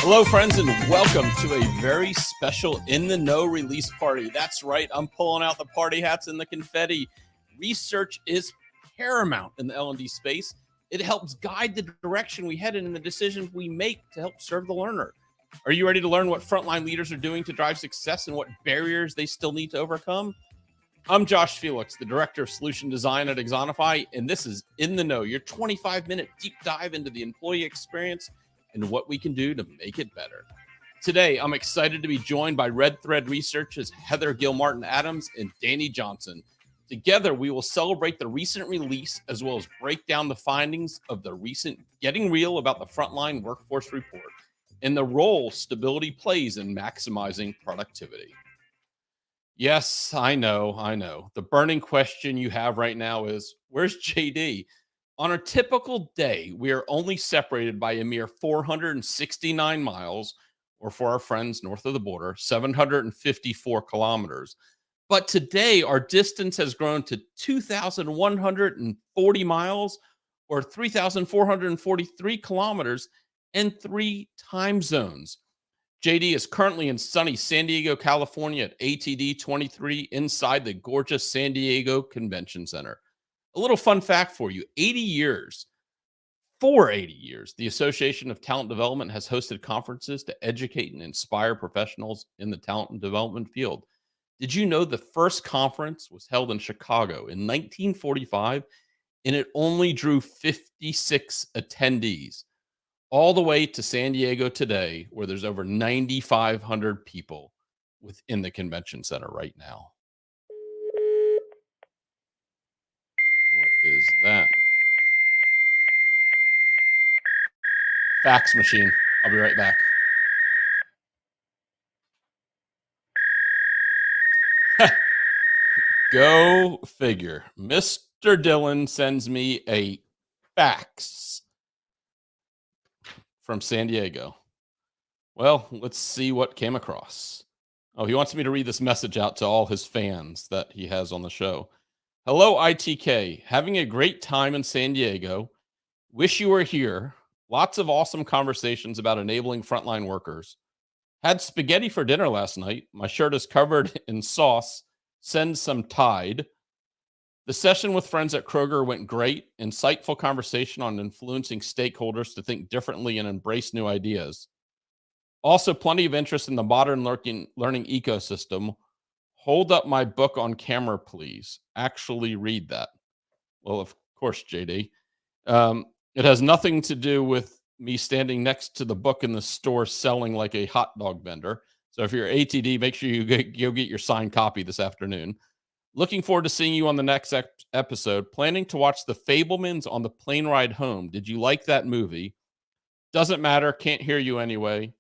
Hello, friends, and welcome to a very special In the Know release party. That's right, I'm pulling out the party hats and the confetti. Research is paramount in the L&D space. It helps guide the direction we head in and the decisions we make to help serve the learner. Are you ready to learn what frontline leaders are doing to drive success and what barriers they still need to overcome? I'm Josh Felix, the Director of Solution Design at Axonify, and this is In the Know, your 25-minute deep dive into the employee experience and what we can do to make it better. Today, I'm excited to be joined by RedThread Research's Heather Gilmartin Adams and Dani Johnson. Together, we will celebrate the recent release as well as break down the findings of the recent Getting Real About the Frontline Workforce Report and the role stability plays in maximizing productivity. Yes, I know. The burning question you have right now is, where's JD? On a typical day, we are only separated by a mere 469 miles, or for our friends north of the border, 754 kilometers. But today, our distance has grown to 2,140 miles, or 3,443 kilometers, and 3 time zones. JD is currently in sunny San Diego, California at ATD 23 inside the gorgeous San Diego Convention Center. A little fun fact for you, 80 years, the Association of Talent Development has hosted conferences to educate and inspire professionals in the talent and development field. Did you know the first conference was held in Chicago in 1945, and it only drew 56 attendees, all the way to San Diego today, where there's over 9,500 people within the convention center right now. What is that? Fax machine. I'll be right back. Go figure. Mr. Dillon sends me a fax from San Diego. Well, let's see what came across. Oh, he wants me to read this message out to all his fans that he has on the show. Hello, ITK. Having a great time in San Diego. Wish you were here. Lots of awesome conversations about enabling frontline workers. Had spaghetti for dinner last night. My shirt is covered in sauce. Send some Tide. The session with friends at Kroger went great. Insightful conversation on influencing stakeholders to think differently and embrace new ideas. Also, plenty of interest in the modern learning ecosystem. Hold up my book on camera, please. Actually read that. Well, of course, JD. It has nothing to do with me standing next to the book in the store selling like a hot dog vendor. So if you're ATD, make sure you go get your signed copy this afternoon. Looking forward to seeing you on the next episode. Planning to watch The Fabelmans on the plane ride home. Did you like that movie? Doesn't matter. Can't hear you anyway.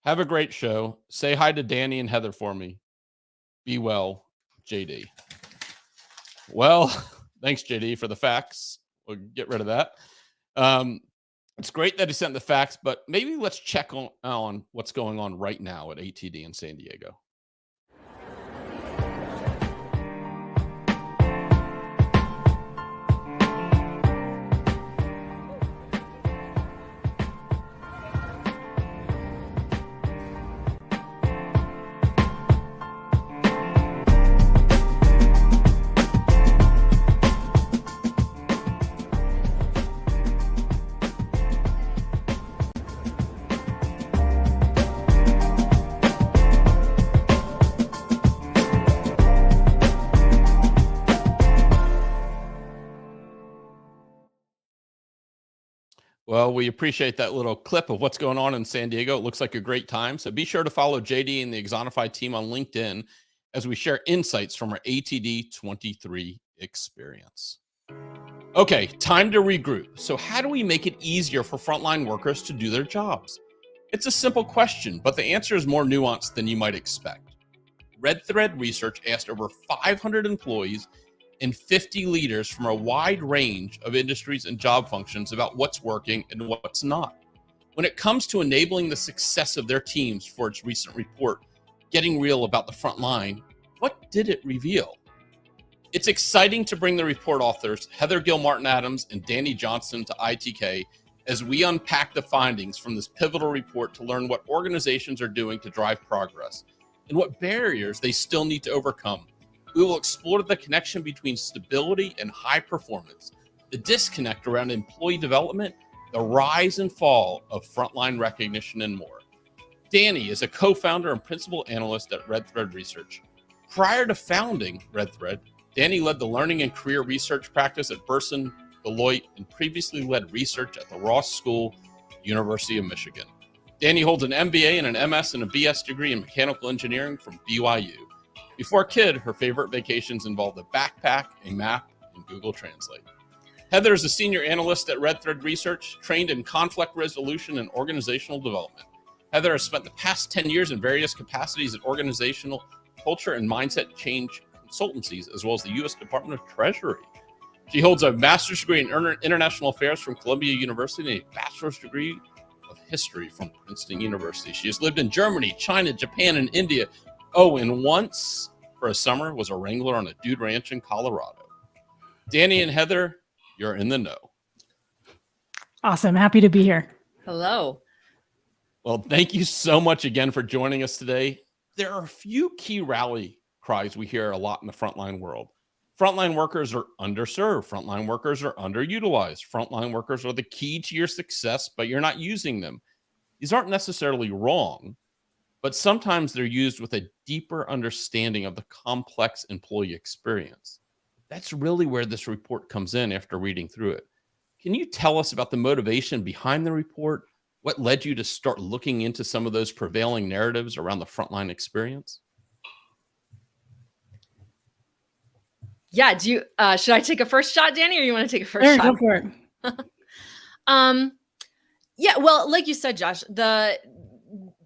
Have a great show. Say hi to Dani and Heather for me. Be well, JD. Well, thanks, JD, for the fax. We'll get rid of that. It's great that he sent the fax, but maybe let's check on what's going on right now at ATD in San Diego. Well, we appreciate that little clip of what's going on in San Diego. It looks like a great time. So be sure to follow JD and the Axonify team on LinkedIn as we share insights from our ATD 23 experience. Okay, time to regroup. So how do we make it easier for frontline workers to do their jobs? It's a simple question, but the answer is more nuanced than you might expect. RedThread Research asked over 500 employees and 50 leaders from a wide range of industries and job functions about what's working and what's not. When it comes to enabling the success of their teams for its recent report, Getting Real About the Front Line, what did it reveal? It's exciting to bring the report authors, Heather Gilmartin Adams and Dani Johnson, to ITK as we unpack the findings from this pivotal report to learn what organizations are doing to drive progress and what barriers they still need to overcome. We will explore the connection between stability and high performance, the disconnect around employee development, the rise and fall of frontline recognition, and more. Dani is a co-founder and principal analyst at RedThread Research. Prior to founding RedThread, Dani led the learning and career research practice at Burson, Deloitte, and previously led research at the Ross School, University of Michigan. Dani holds an MBA and an MS and a BS degree in mechanical engineering from BYU. Before a kid, her favorite vacations involved a backpack, a map, and Google Translate. Heather is a senior analyst at RedThread Research, trained in conflict resolution and organizational development. Heather has spent the past 10 years in various capacities at organizational culture and mindset change consultancies, as well as the U.S. Department of Treasury. She holds a master's degree in international affairs from Columbia University and a bachelor's degree of history from Princeton University. She has lived in Germany, China, Japan, and India. Oh, and once for a summer was a wrangler on a dude ranch in Colorado. Dani and Heather, you're in the know. Awesome. Happy to be here. Hello. Well, thank you so much again for joining us today. There are a few key rally cries we hear a lot in the frontline world. Frontline workers are underserved. Frontline workers are underutilized. Frontline workers are the key to your success, but you're not using them. These aren't necessarily wrong, but sometimes they're used with a deeper understanding of the complex employee experience. That's really where this report comes in after reading through it. Can you tell us about the motivation behind the report? What led you to start looking into some of those prevailing narratives around the frontline experience? Yeah. Do you, should I take a first shot, Dani, or you want to take a first shot? Go for it. Yeah, well, like you said, Josh,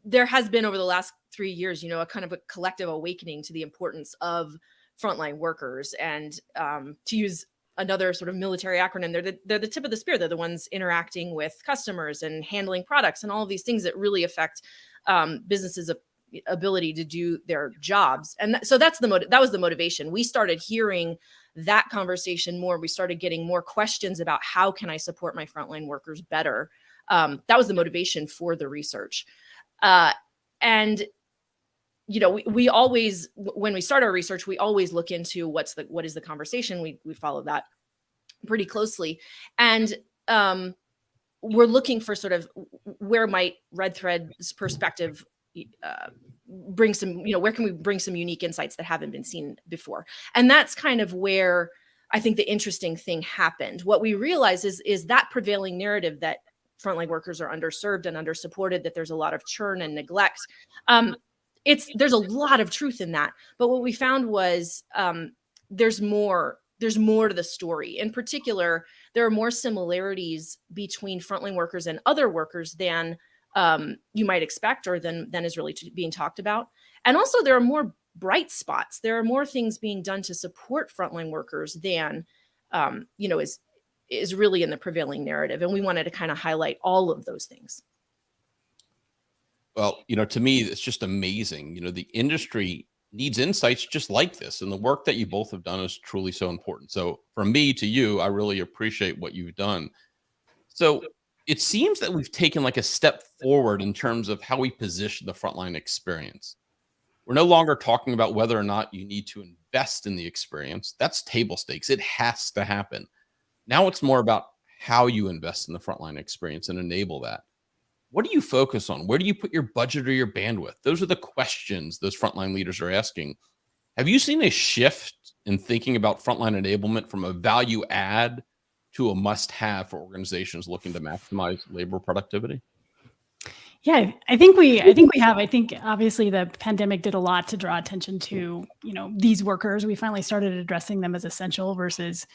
there has been over the last 3 years, a kind of a collective awakening to the importance of frontline workers. And to use another sort of military acronym, they're the tip of the spear. They're the ones interacting with customers and handling products and all of these things that really affect businesses' ability to do their jobs. And so that was the motivation. We started hearing that conversation more. We started getting more questions about how can I support my frontline workers better. That was the motivation for the research. And we always, when we start our research, we always look into what is the conversation. We follow that pretty closely. And we're looking for sort of where might RedThread's perspective bring some, where can we bring some unique insights that haven't been seen before? And that's kind of where I think the interesting thing happened. What we realize is that prevailing narrative that frontline workers are underserved and undersupported, that there's a lot of churn and neglect. There's a lot of truth in that. But what we found was there's more to the story. In particular, there are more similarities between frontline workers and other workers than you might expect, or than is really being talked about. And also there are more bright spots. There are more things being done to support frontline workers than, is really in the prevailing narrative. And we wanted to kind of highlight all of those things. Well, to me, it's just amazing. The industry needs insights just like this. And the work that you both have done is truly so important. So from me to you, I really appreciate what you've done. So it seems that we've taken like a step forward in terms of how we position the frontline experience. We're no longer talking about whether or not you need to invest in the experience. That's table stakes. It has to happen. Now it's more about how you invest in the frontline experience and enable that. What do you focus on? Where do you put your budget or your bandwidth? Those are the questions those frontline leaders are asking. Have you seen a shift in thinking about frontline enablement from a value add to a must-have for organizations looking to maximize labor productivity? Yeah, I think we have. I think obviously the pandemic did a lot to draw attention to, these workers. We finally started addressing them as essential versus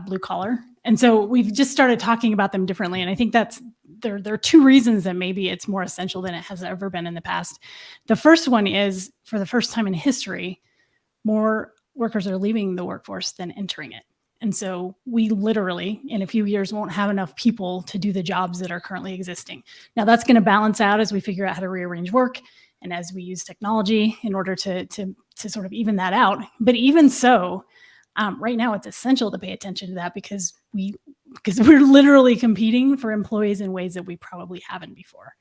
blue collar. And so we've just started talking about them differently. And I think there are two reasons that maybe it's more essential than it has ever been in the past. The first one is, for the first time in history, more workers are leaving the workforce than entering it. And so we literally, in a few years, won't have enough people to do the jobs that are currently existing. Now, that's going to balance out as we figure out how to rearrange work and as we use technology in order to sort of even that out. But even so, right now, it's essential to pay attention to that because we're literally competing for employees in ways that we probably haven't before.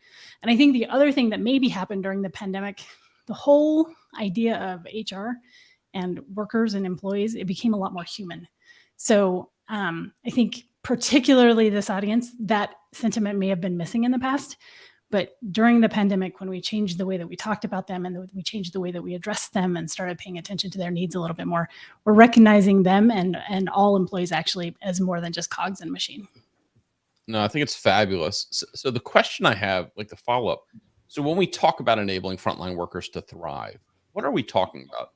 And I think the other thing that maybe happened during the pandemic, the whole idea of HR and workers and employees, it became a lot more human. So I think particularly this audience, that sentiment may have been missing in the past. But during the pandemic, when we changed the way that we talked about them and we changed the way that we addressed them and started paying attention to their needs a little bit more, we're recognizing them and all employees actually as more than just cogs in a machine. No, I think it's fabulous. So the question I have, like the follow-up, so when we talk about enabling frontline workers to thrive, what are we talking about?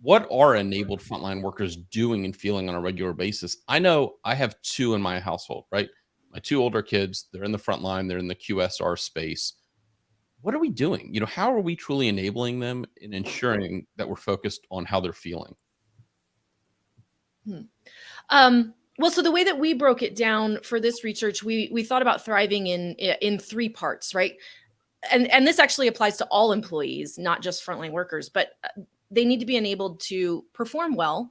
What are enabled frontline workers doing and feeling on a regular basis? I know I have two in my household, right? My two older kids, they're in the front line, they're in the QSR space. What are we doing? How are we truly enabling them and ensuring that we're focused on how they're feeling? Well, so the way that we broke it down for this research, we thought about thriving in three parts, right? And this actually applies to all employees, not just frontline workers, but they need to be enabled to perform well.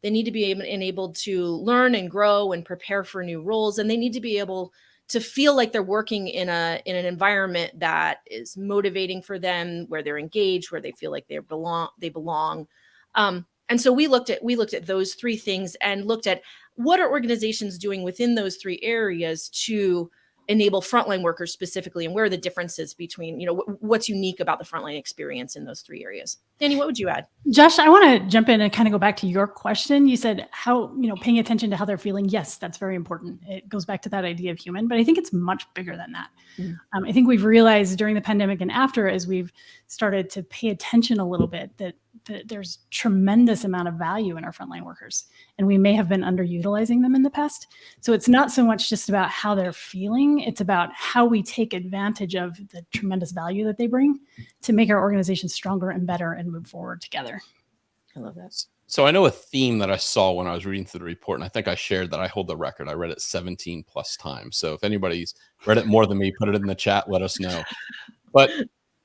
They need to be enabled to learn and grow and prepare for new roles. And they need to be able to feel like they're working in an environment that is motivating for them, where they're engaged, where they feel like they belong. And so we looked at those three things and looked at what are organizations doing within those three areas to enable frontline workers specifically, and where are the differences between, what's unique about the frontline experience in those three areas. Dani, what would you add? Josh, I want to jump in and kind of go back to your question. You said how, paying attention to how they're feeling. Yes, that's very important. It goes back to that idea of human, but I think it's much bigger than that. Mm-hmm. I think we've realized during the pandemic and after, as we've started to pay attention a little bit, that there's tremendous amount of value in our frontline workers, and we may have been underutilizing them in the past. So it's not so much just about how they're feeling, it's about how we take advantage of the tremendous value that they bring to make our organization stronger and better and move forward together. I love that. So I know a theme that I saw when I was reading through the report, and I think I shared that I hold the record. I read it 17 plus times. So if anybody's read it more than me, put it in the chat, let us know. But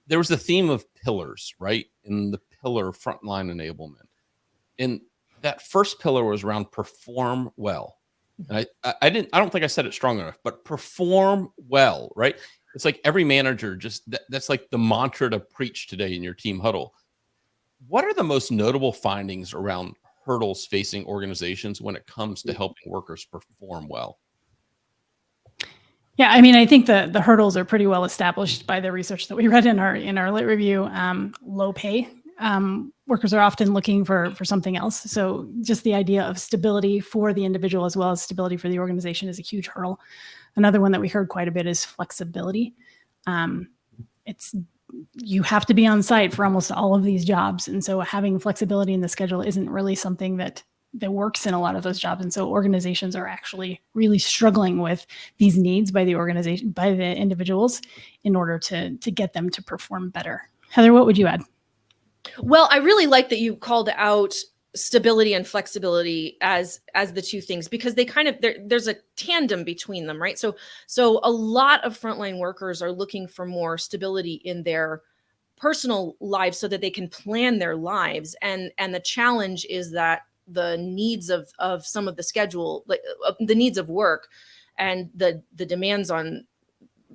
there was the theme of pillars, right? In the pillar frontline enablement. And that first pillar was around perform well. And I don't think I said it strong enough, but perform well, right? It's like every manager that's like the mantra to preach today in your team huddle. What are the most notable findings around hurdles facing organizations when it comes to helping workers perform well? Yeah, I think the hurdles are pretty well established by the research that we read in our lit review. Low pay. Workers are often looking for something else. So just the idea of stability for the individual as well as stability for the organization is a huge hurdle. Another one that we heard quite a bit is flexibility. You have to be on site for almost all of these jobs. And so having flexibility in the schedule isn't really something that works in a lot of those jobs. And so organizations are actually really struggling with these needs by the organization, by the individuals, in order to get them to perform better. Heather, what would you add? Well, I really like that you called out stability and flexibility as the two things, because they kind of, there's a tandem between them, right? So a lot of frontline workers are looking for more stability in their personal lives so that they can plan their lives. And the challenge is that the needs of some of the schedule, like the needs of work and the demands on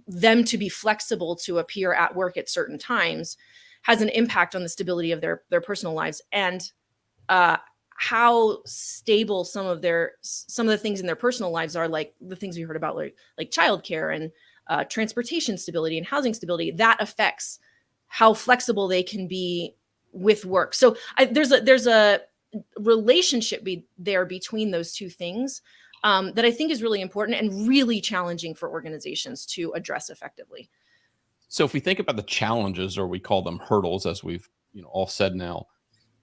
them to be flexible to appear at work at certain times has an impact on the stability of their personal lives, and how stable some of the things in their personal lives are, like the things we heard about, like childcare and transportation stability and housing stability. That affects how flexible they can be with work. So there's a relationship there between those two things. that I think is really important and really challenging for organizations to address effectively. So if we think about the challenges, or we call them hurdles, as we've all said now,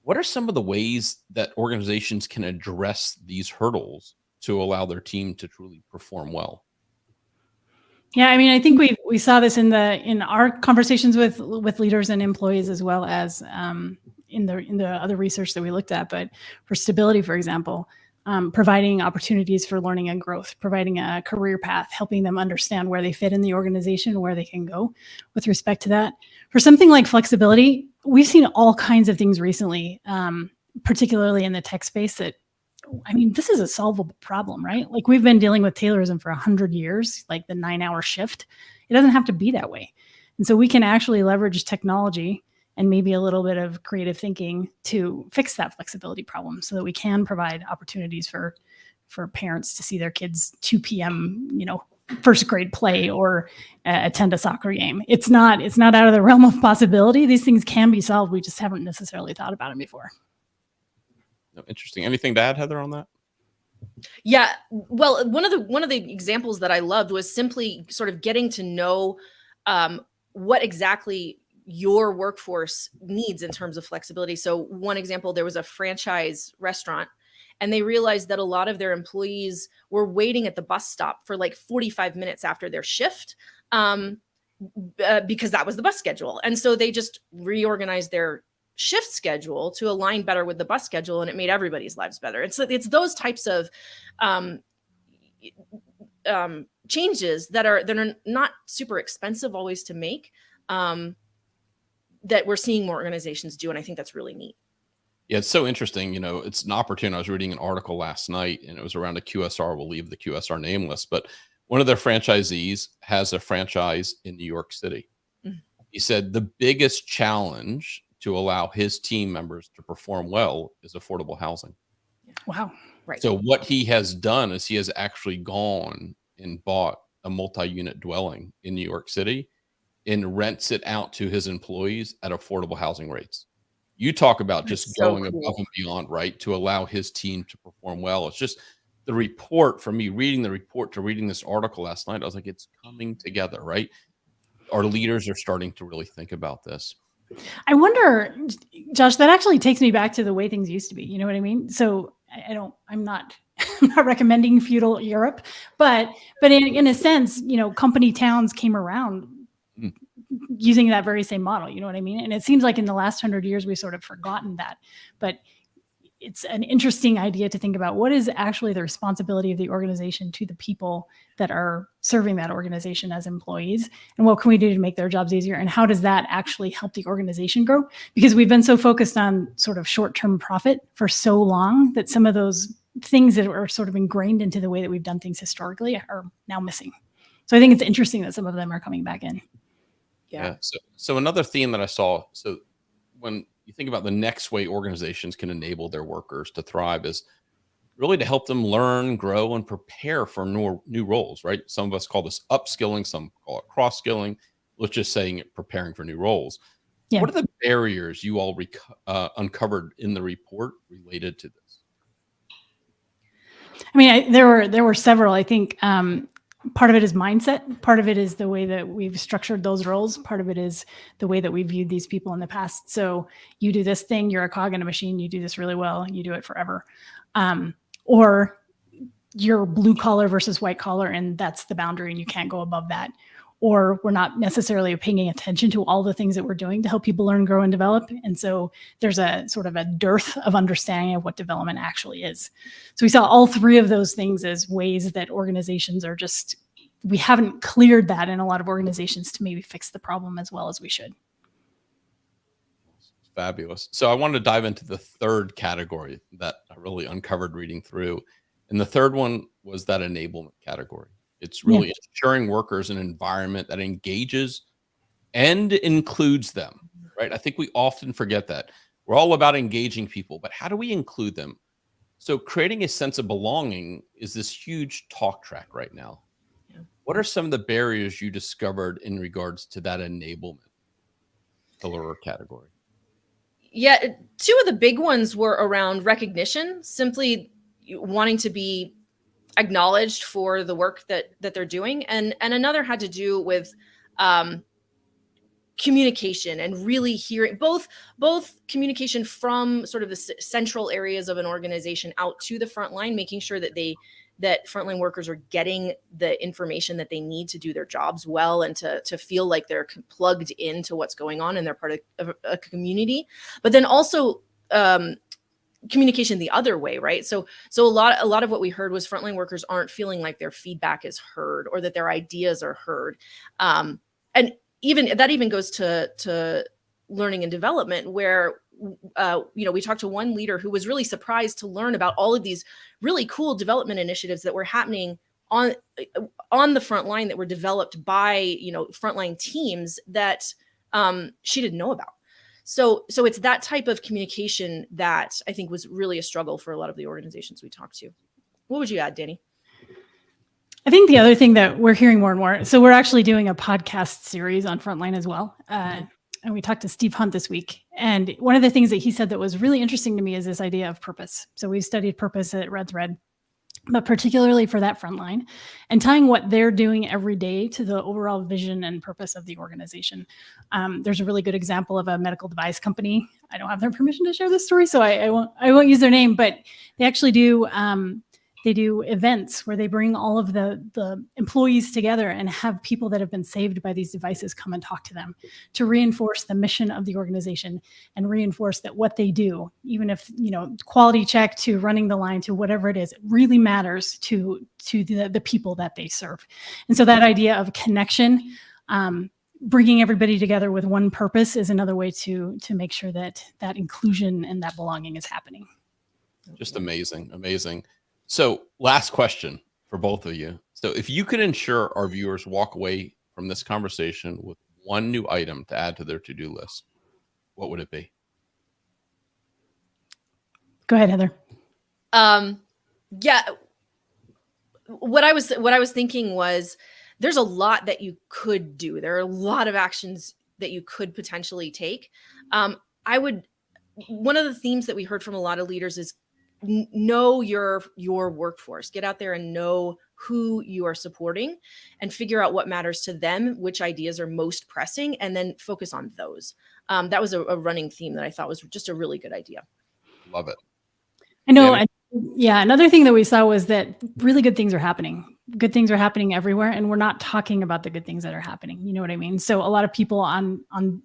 what are some of the ways that organizations can address these hurdles to allow their team to truly perform well? Yeah, I mean, I think we saw this in our conversations with leaders and employees, as well as in the other research that we looked at. But for stability, for example, providing opportunities for learning and growth, providing a career path, helping them understand where they fit in the organization, where they can go with respect to that. For something like flexibility, we've seen all kinds of things recently, particularly in the tech space, that, I mean, this is a solvable problem, right? Like, we've been dealing with Taylorism for 100 years, like the 9-hour shift. It doesn't have to be that way. And so we can actually leverage technology and maybe a little bit of creative thinking to fix that flexibility problem, so that we can provide opportunities for parents to see their kids 2 p.m., first grade play, or attend a soccer game. It's not out of the realm of possibility. These things can be solved. We just haven't necessarily thought about them before. No, interesting. Anything to add, Heather, on that? Yeah, well, one of the examples that I loved was simply sort of getting to know what exactly your workforce needs in terms of flexibility. So one example, there was a franchise restaurant, and they realized that a lot of their employees were waiting at the bus stop for like 45 minutes after their shift, because that was the bus schedule. And so they just reorganized their shift schedule to align better with the bus schedule, and it made everybody's lives better. And so it's those types of changes that are not super expensive always to make, that we're seeing more organizations do. And I think that's really neat. Yeah, it's so interesting. It's an opportunity. I was reading an article last night, and it was around a QSR. We'll leave the QSR nameless, but one of their franchisees has a franchise in New York City. Mm-hmm. He said the biggest challenge to allow his team members to perform well is affordable housing. Wow. Right. So what he has done is he has actually gone and bought a multi-unit dwelling in New York City and rents it out to his employees at affordable housing rates. You talk about just going above and beyond, right, to allow his team to perform well. It's just the report, from me reading the report to reading this article last night, I was like, it's coming together, right? Our leaders are starting to really think about this. I wonder, Josh, that actually takes me back to the way things used to be. You know what I mean? So I'm not recommending feudal Europe, but in a sense, company towns came around using that very same model. You know what I mean? And it seems like in the last 100 years, we've sort of forgotten that, but it's an interesting idea to think about what is actually the responsibility of the organization to the people that are serving that organization as employees, and what can we do to make their jobs easier, and how does that actually help the organization grow? Because we've been so focused on sort of short-term profit for so long that some of those things that are sort of ingrained into the way that we've done things historically are now missing. So I think it's interesting that some of them are coming back in. Yeah. So another theme that I saw, so when you think about the next way organizations can enable their workers to thrive, is really to help them learn, grow, and prepare for new roles, right? Some of us call this upskilling, some call it cross-skilling. Let's just say preparing for new roles. Yeah. What are the barriers you all uncovered in the report related to this? I mean, there were several. I think part of it is mindset. Part of it is the way that we've structured those roles. Part of it is the way that we viewed these people in the past. So you do this thing, you're a cog in a machine, you do this really well, you do it forever. Or you're blue collar versus white collar, and that's the boundary and you can't go above that. Or we're not necessarily paying attention to all the things that we're doing to help people learn, grow, and develop. And so there's a sort of a dearth of understanding of what development actually is. So we saw all three of those things as ways that organizations are just, we haven't cleared that in a lot of organizations to maybe fix the problem as well as we should. Fabulous. So I wanted to dive into the third category that I really uncovered reading through. And the third one was that enablement category. It's really ensuring workers an environment that engages and includes them, right? I think we often forget that. We're all about engaging people, but how do we include them? So creating a sense of belonging is this huge talk track right now. Yeah. What are some of the barriers you discovered in regards to that enablement pillar or category? Yeah, two of the big ones were around recognition, simply wanting to be acknowledged for the work that they're doing, and another had to do with communication and really hearing both communication from sort of the central areas of an organization out to the front line, making sure that frontline workers are getting the information that they need to do their jobs well and to feel like they're plugged into what's going on and they're part of a community, but then also communication the other way, right? So a lot of what we heard was frontline workers aren't feeling like their feedback is heard or that their ideas are heard, and even goes to learning and development, where we talked to one leader who was really surprised to learn about all of these really cool development initiatives that were happening on the front line that were developed by frontline teams that she didn't know about. So it's that type of communication that I think was really a struggle for a lot of the organizations we talked to. What would you add, Dani? I think the other thing that we're hearing more and more, so we're actually doing a podcast series on Frontline as well. And we talked to Steve Hunt this week. And one of the things that he said that was really interesting to me is this idea of purpose. So we've studied purpose at RedThread, but particularly for that frontline, and tying what they're doing every day to the overall vision and purpose of the organization. There's a really good example of a medical device company. I don't have their permission to share this story, so I won't use their name, but they actually do events where they bring all of the employees together and have people that have been saved by these devices come and talk to them to reinforce the mission of the organization and reinforce that what they do, even if, quality check to running the line to whatever it is, it really matters to the people that they serve. And so that idea of connection, bringing everybody together with one purpose is another way to make sure that inclusion and that belonging is happening. Just amazing. So last question for both of you. So if you could ensure our viewers walk away from this conversation with one new item to add to their to-do list, what would it be? Go ahead, Heather. Yeah. What I was thinking was there's a lot that you could do. There are a lot of actions that you could potentially take. One of the themes that we heard from a lot of leaders is know your workforce. Get out there and know who you are supporting and figure out what matters to them, which ideas are most pressing, and then focus on those. That was a running theme that I thought was just a really good idea. Love it. I know. Another thing that we saw was that really good things are happening. Good things are happening everywhere, and we're not talking about the good things that are happening. You know what I mean? So a lot of people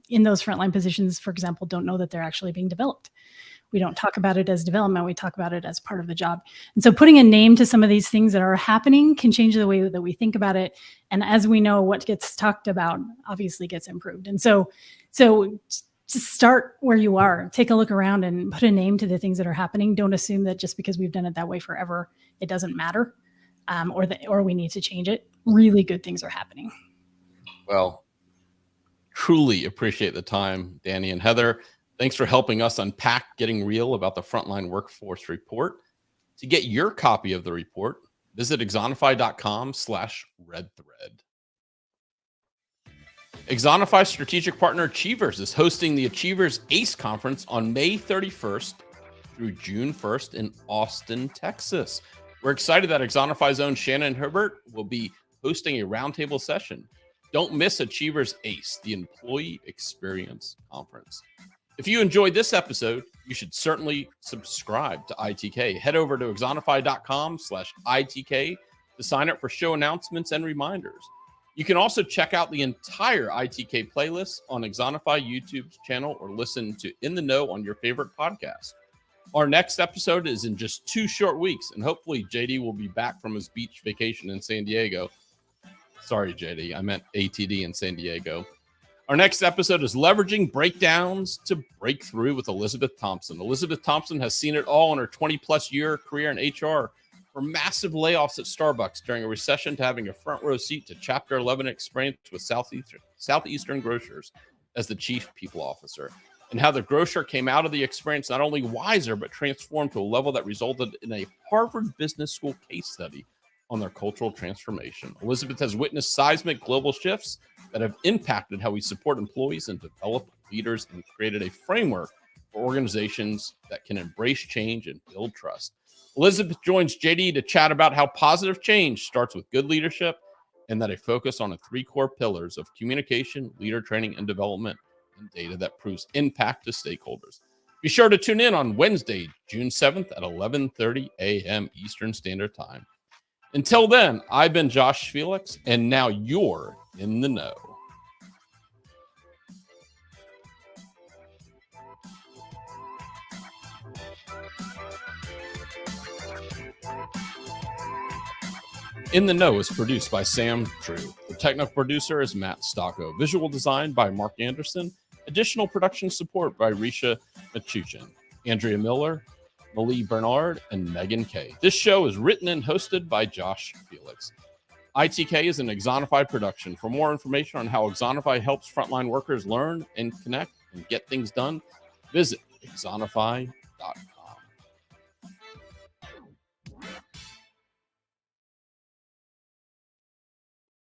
in those frontline positions, for example, don't know that they're actually being developed. We don't talk about it as development. We talk about it as part of the job. And so putting a name to some of these things that are happening can change the way that we think about it. And as we know, what gets talked about obviously gets improved. And so just start where you are. Take a look around and put a name to the things that are happening. Don't assume that just because we've done it that way forever, it doesn't matter, or we need to change it. Really good things are happening. Well, truly appreciate the time, Dani and Heather. Thanks for helping us unpack Getting Real about the Frontline Workforce Report. To get your copy of the report, visit Axonify.com/RedThread. Axonify strategic partner Achievers is hosting the Achievers ACE Conference on May 31st through June 1st in Austin, Texas. We're excited that Axonify's own Shannon Herbert will be hosting a roundtable session. Don't miss Achievers ACE, the Employee Experience Conference. If you enjoyed this episode, you should certainly subscribe to ITK. Head over to Axonify.com/ITK to sign up for show announcements and reminders. You can also check out the entire ITK playlist on Axonify YouTube's channel or listen to In the Know on your favorite podcast. Our next episode is in just 2 short weeks, and hopefully JD will be back from his beach vacation in San Diego. Sorry, JD, I meant ATD in San Diego. Our next episode is Leveraging Breakdowns to Break Through with Elizabeth Thompson. Elizabeth Thompson has seen it all in her 20-plus year career in HR, from massive layoffs at Starbucks during a recession to having a front row seat to Chapter 11 experience with Southeastern Grocers as the Chief People Officer, and how the grocer came out of the experience not only wiser, but transformed to a level that resulted in a Harvard Business School case study on their cultural transformation. Elizabeth has witnessed seismic global shifts that have impacted how we support employees and develop leaders, and created a framework for organizations that can embrace change and build trust. Elizabeth joins JD to chat about how positive change starts with good leadership and that a focus on the 3 core pillars of communication, leader training, and development, and data that proves impact to stakeholders. Be sure to tune in on Wednesday, June 7th at 11:30 a.m. Eastern Standard Time. Until then, I've been Josh Felix, and now you're in the know. In the Know is produced by Sam True. The technical producer is Matt Stocco. Visual design by Mark Anderson. Additional production support by Risha Machuchin, Andrea Miller, Malie Bernard, and Megan Kay. This show is written and hosted by Josh Felix. ITK is an Axonify production. For more information on how Axonify helps frontline workers learn and connect and get things done, visit axonify.com.